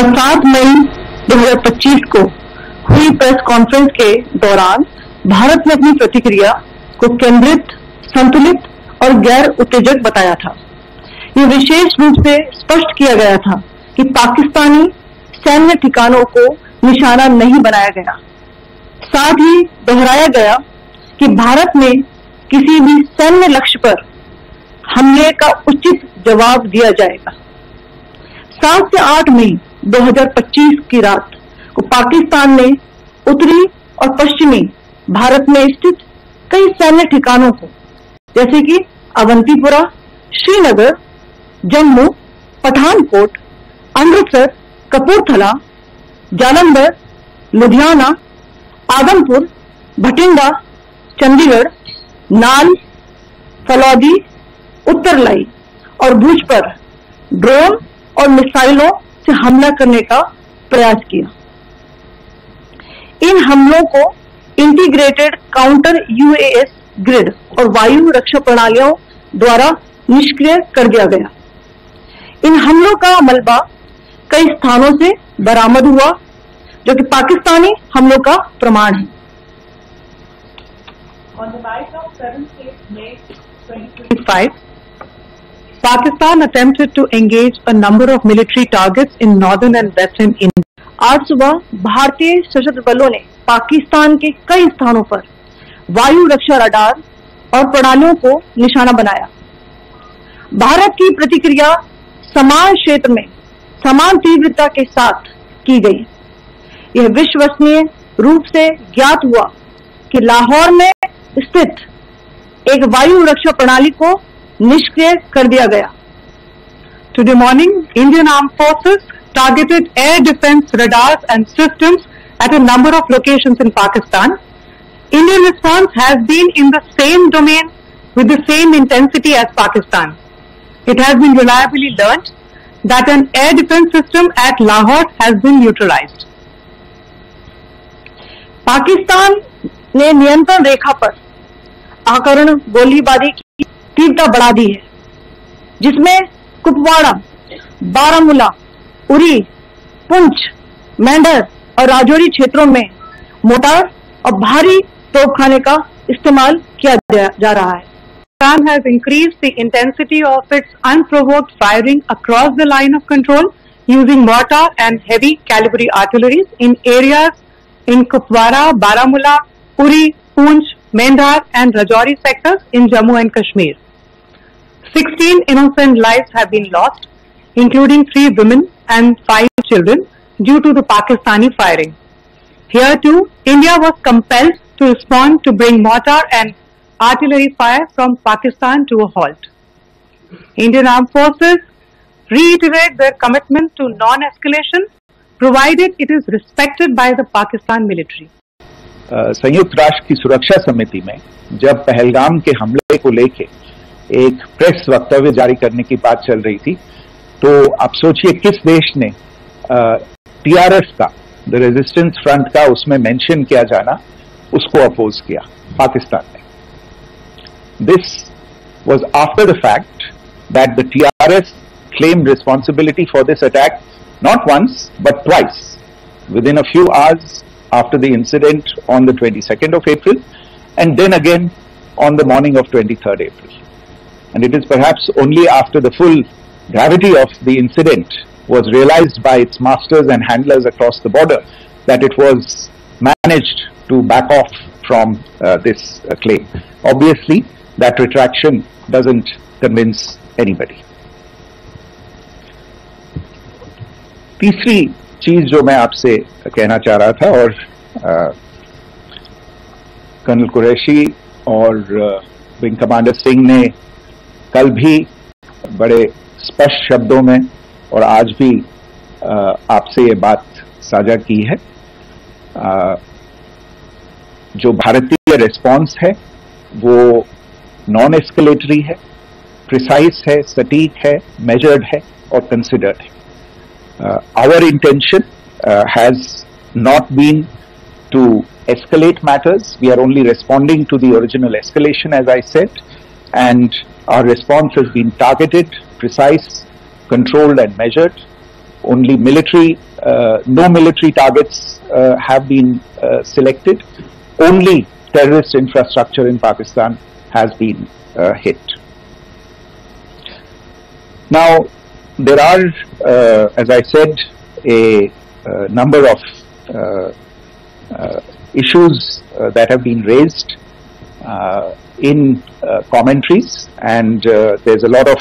और 7 मई 2025 को हुई प्रेस कॉन्फ्रेंस के दौरान भारत ने अपनी प्रतिक्रिया को केंद्रित, संतुलित और गैर उत्तेजक बताया था। ये विशेष रूप से स्पष्ट किया गया था कि पाकिस्तानी सैन्य ठिकानों को निशाना नहीं बनाया गया। साथ ही दोहराया गया कि भारत ने किसी भी सैन्य लक्ष्य पर हमले का उचित जवाब दिया जाएगा। 7 से 8 मई 2025 की रात को पाकिस्तान ने उत्तरी और पश्चिमी भारत में स्थित कई सैन्य ठिकानों को, जैसे कि अवंतीपुरा, श्रीनगर, जम्मू, पठानकोट, अमृतसर, कपूरथला, जालंधर, लुधियाना, आदमपुर, भटिंडा, चंडीगढ़, नाल, फलौदी, उत्तरलाई और भुज पर ड्रोन और मिसाइलों से हमला करने का प्रयास किया। इन हमलों को इंटीग्रेटेड काउंटर यूएस ग्रिड और वायु रक्षा प्रणालियों द्वारा निष्क्रिय कर दिया गया। इन हमलों का मलबा कई स्थानों से बरामद हुआ, जो कि पाकिस्तानी हमलों का प्रमाण है। On the night of 7th May 2025, Pakistan attempted to engage a number of military targets in northern and western India. आज सुबह भारतीय सशस्त्र बलों ने पाकिस्तान के कई स्थानों पर वायु रक्षा रडार और प्रणालियों को निशाना बनाया। भारत की प्रतिक्रिया समान क्षेत्र में समान तीव्रता के साथ की गई। यह विश्वसनीय रूप से ज्ञात हुआ कि लाहौर में स्थित एक वायु रक्षा प्रणाली को निष्क्रिय कर दिया गया। Today morning, Indian Armed Forces targeted air defense radars and systems at a number of locations in Pakistan. Indian response has been in the same domain with the same intensity as Pakistan. It has been reliably learnt that an air defense system at Lahore has been neutralized. Pakistan ने नियंत्रण रेखा पर आकरण गोलीबारी की तीव्रता बढ़ा दी है, जिसमें कुपवाड़ा, बारामूला, उरी, पुंछ, मेंढर और राजौरी क्षेत्रों में मोर्टार और भारी तोपखाने का इस्तेमाल किया जा रहा है। Pakistan has increased the intensity of its unprovoked firing across the line of control using mortar and heavy caliber artillery in areas in Kupwara, Baramulla, Uri, Poonch, Mendhar and Rajouri sectors in Jammu and Kashmir. 16 innocent lives have been lost, including 3 women and 5 children due to the Pakistani firing. Here too, India was compelled to respond to bring mortar and artillery fire from Pakistan to a halt. Indian Armed Forces reiterate their commitment to non-escalation, provided it is respected by the Pakistan military. संयुक्त राष्ट्र की सुरक्षा समिति में जब पहलगाम के हमले को लेके एक प्रेस वक्तव्य जारी करने की बात चल रही थी, तो आप सोचिए किस देश ने टीआरएस का, द रेजिस्टेंस फ्रंट का उसमें मेंशन किया जाना, उसको अपोज किया, पाकिस्तान ने। This was after the fact that the TRS claimed responsibility for this attack not once but twice within a few hours after the incident on the 22nd of April and then again on the morning of 23rd April. And it is perhaps only after the full gravity of the incident was realized by its masters and handlers across the border that it was managed to back off from this claim. Obviously, that retraction doesn't convince anybody. तीसरी चीज जो मैं आपसे कहना चाह रहा था, और कर्नल कुरैशी और विंग कमांडर सिंह ने कल भी बड़े स्पष्ट शब्दों में और आज भी आपसे ये बात साझा की है। जो भारतीय रिस्पॉन्स है वो नॉन एस्केलेटरी है, प्रिसाइज है, सटीक है, मेजर्ड है और कंसिडर्ड है। Our intention has not been to escalate matters. We are only responding to the original escalation, as I said, and our response has been targeted, precise, controlled and measured. only military, no military targets have been selected. Only terrorist infrastructure in Pakistan has been hit. Now, there are, as I said, a number of issues that have been raised in commentaries, and there's a lot of